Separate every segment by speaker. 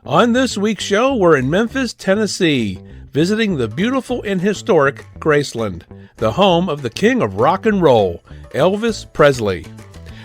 Speaker 1: On this week's show, we're in Memphis, Tennessee, visiting the beautiful and historic Graceland, the home of the king of rock and roll, Elvis Presley.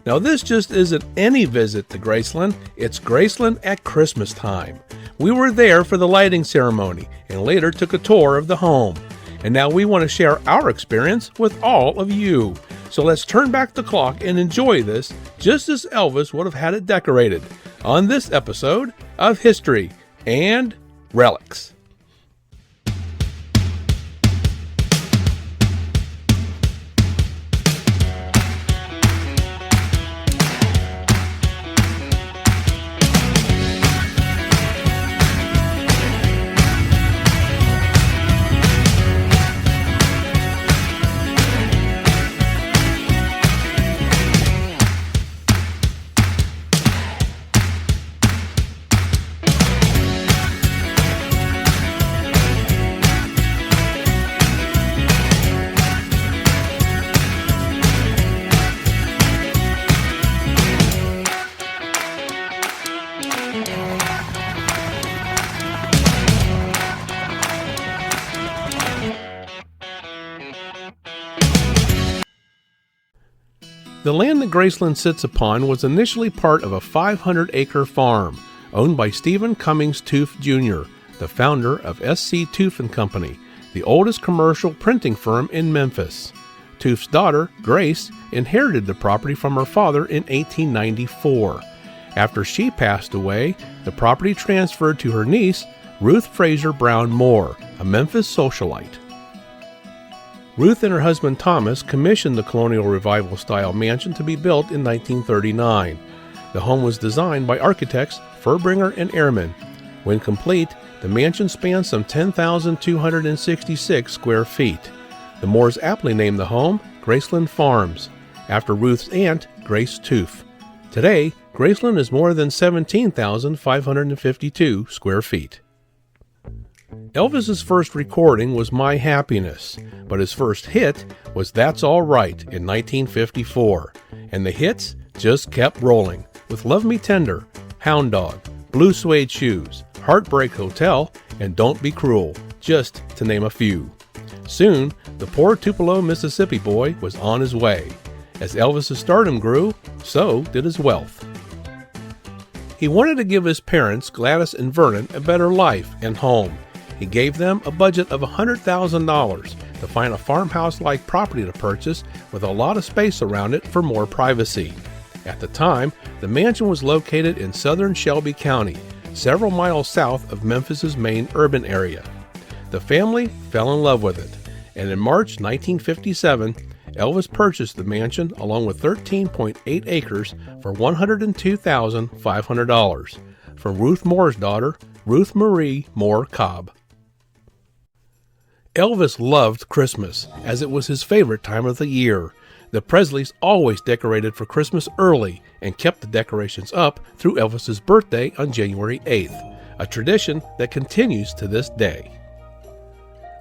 Speaker 1: Now, this just isn't any visit to Graceland, it's Graceland at Christmastime. We were there for the lighting ceremony and later took a tour of the home. And now we want to share our experience with all of you. So let's turn back the clock and enjoy this just as Elvis would have had it decorated on this episode of History and Relics. The land that Graceland sits upon was initially part of a 500-acre farm owned by Stephen Cummings Toof Jr., the founder of S.C. Toof & Company, the oldest commercial printing firm in Memphis. Toof's daughter, Grace, inherited the property from her father in 1894. After she passed away, the property transferred to her niece, Ruth Fraser Brown Moore, a Memphis socialite. Ruth and her husband Thomas commissioned the Colonial Revival-style mansion to be built in 1939. The home was designed by architects Furbringer and Ehrman. When complete, the mansion spans some 10,266 square feet. The Moores aptly named the home Graceland Farms, after Ruth's aunt, Grace Toof. Today, Graceland is more than 17,552 square feet. Elvis's first recording was My Happiness, but his first hit was That's All Right in 1954, and the hits just kept rolling with Love Me Tender, Hound Dog, Blue Suede Shoes, Heartbreak Hotel, and Don't Be Cruel, just to name a few. Soon, the poor Tupelo, Mississippi boy was on his way. As Elvis's stardom grew, so did his wealth. He wanted to give his parents, Gladys and Vernon, a better life and home. He gave them a budget of $100,000 to find a farmhouse-like property to purchase with a lot of space around it for more privacy. At the time, the mansion was located in southern Shelby County, several miles south of Memphis's main urban area. The family fell in love with it, and in March 1957, Elvis purchased the mansion along with 13.8 acres for $102,500 from Ruth Moore's daughter, Ruth Marie Moore Cobb. Elvis loved Christmas, as it was his favorite time of the year. The Presleys always decorated for Christmas early and kept the decorations up through Elvis's birthday on January 8th, a tradition that continues to this day.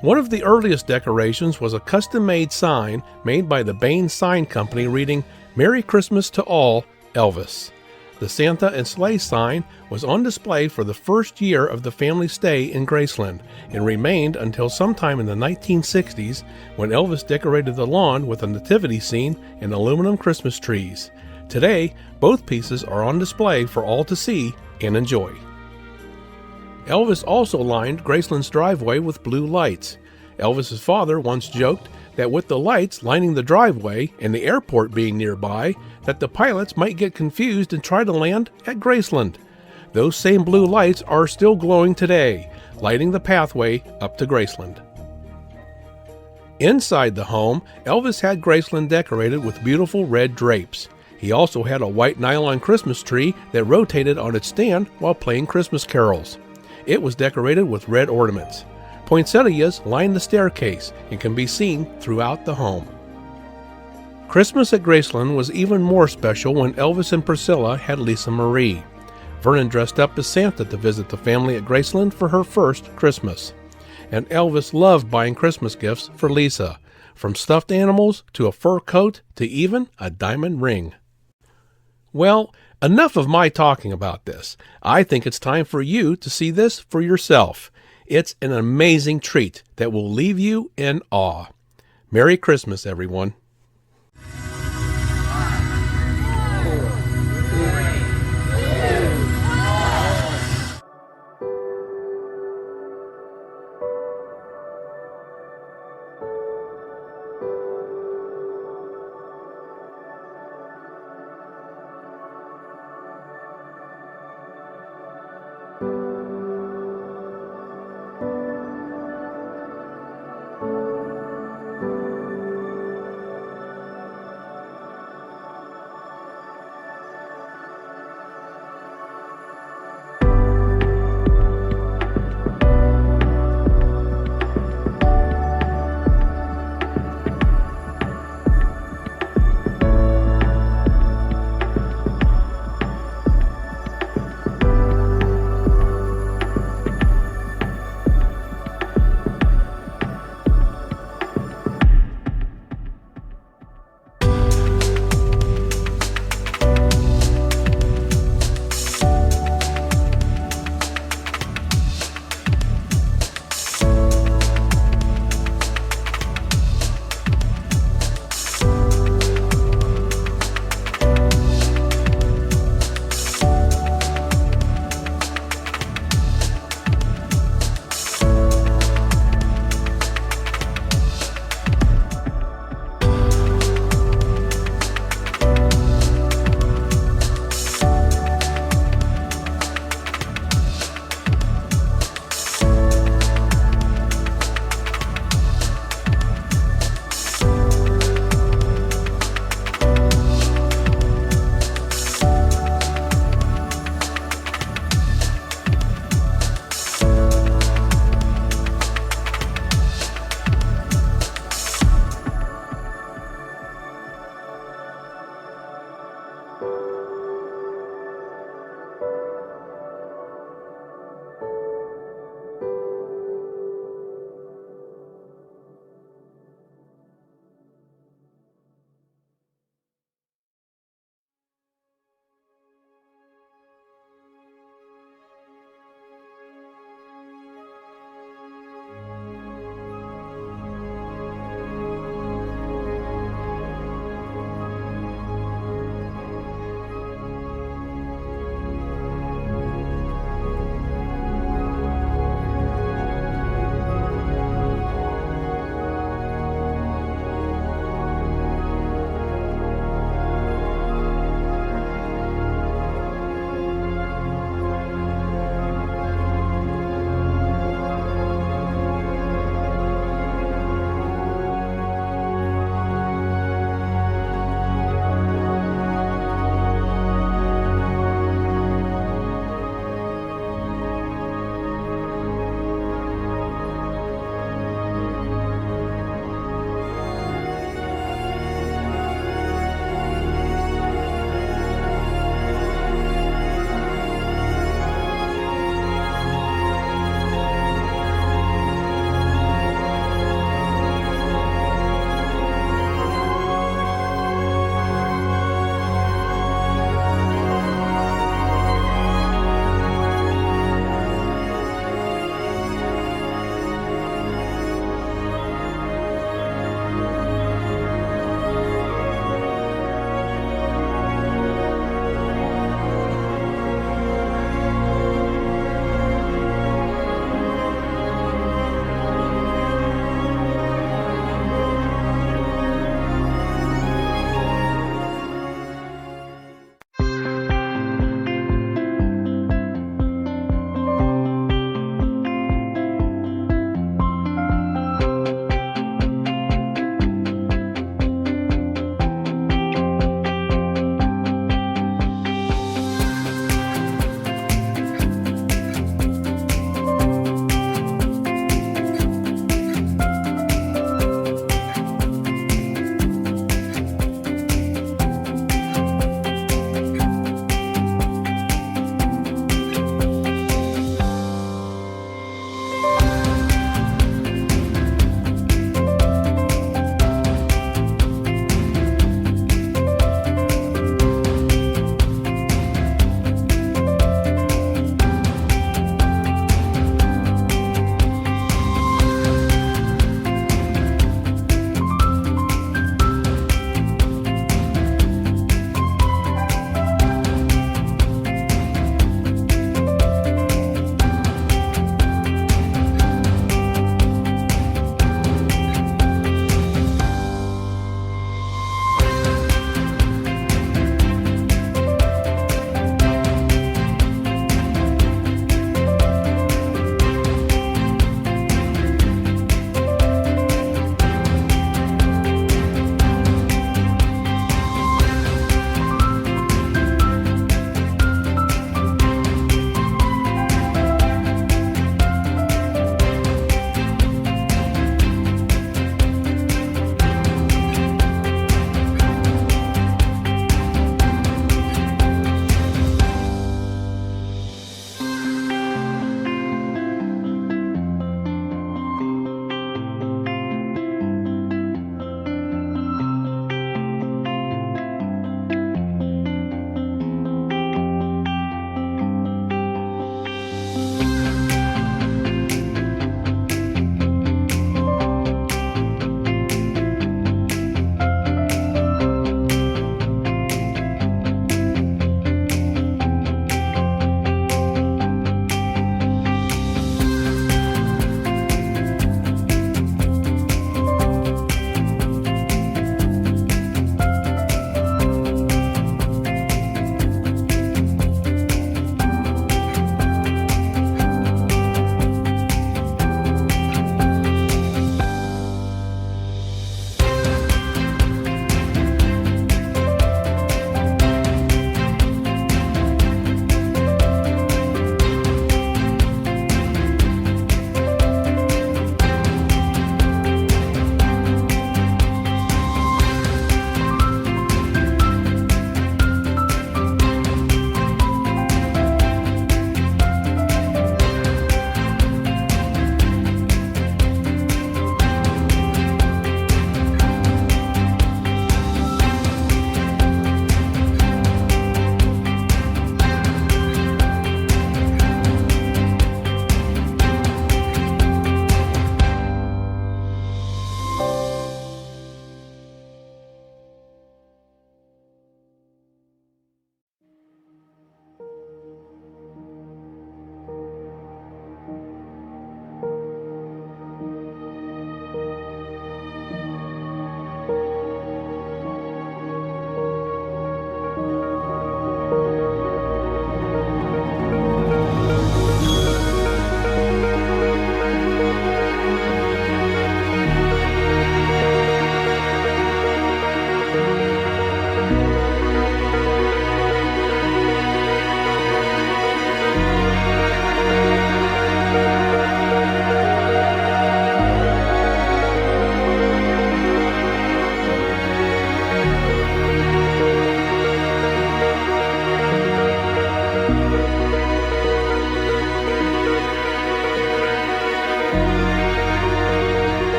Speaker 1: One of the earliest decorations was a custom-made sign made by the Bain Sign Company reading, "Merry Christmas to all, Elvis." The Santa and Sleigh sign was on display for the first year of the family's stay in Graceland and remained until sometime in the 1960s when Elvis decorated the lawn with a nativity scene and aluminum Christmas trees. Today, both pieces are on display for all to see and enjoy. Elvis also lined Graceland's driveway with blue lights. Elvis's father once joked that with the lights lining the driveway and the airport being nearby, that the pilots might get confused and try to land at Graceland. Those same blue lights are still glowing today, lighting the pathway up to Graceland. Inside the home, Elvis had Graceland decorated with beautiful red drapes. He also had a white nylon Christmas tree that rotated on its stand while playing Christmas carols. It was decorated with red ornaments. Poinsettias line the staircase and can be seen throughout the home. Christmas at Graceland was even more special when Elvis and Priscilla had Lisa Marie. Vernon dressed up as Santa to visit the family at Graceland for her first Christmas. And Elvis loved buying Christmas gifts for Lisa, from stuffed animals to a fur coat to even a diamond ring. Well, Enough of my talking about this. I think it's time for you to see this for yourself. It's an amazing treat that will leave you in awe. Merry Christmas, everyone.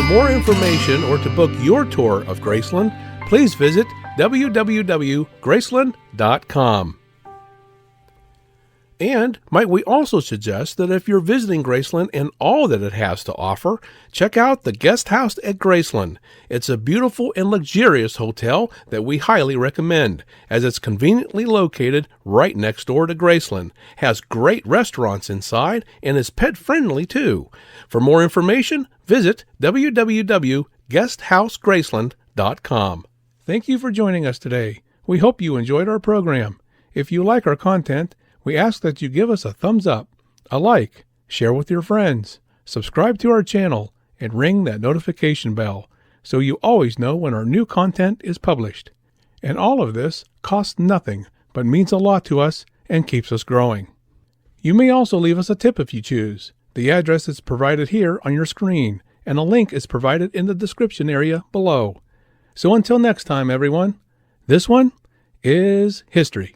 Speaker 1: more information or to book your tour of Graceland, please visit www.graceland.com. And might we also suggest that if you're visiting Graceland and all that it has to offer, check out the Guest House at Graceland. It's a beautiful and luxurious hotel that we highly recommend, as it's conveniently located right next door to Graceland, has great restaurants inside, and is pet-friendly too. For more information, visit www.guesthousegraceland.com. Thank you for joining us today. We hope you enjoyed our program. If you like our content, we ask that you give us a thumbs up, a like, share with your friends, subscribe to our channel, and ring that notification bell so you always know when our new content is published. And all of this costs nothing, but means a lot to us and keeps us growing. You may also leave us a tip if you choose. The address is provided here on your screen, and a link is provided in the description area below. So until next time, everyone, this one is history.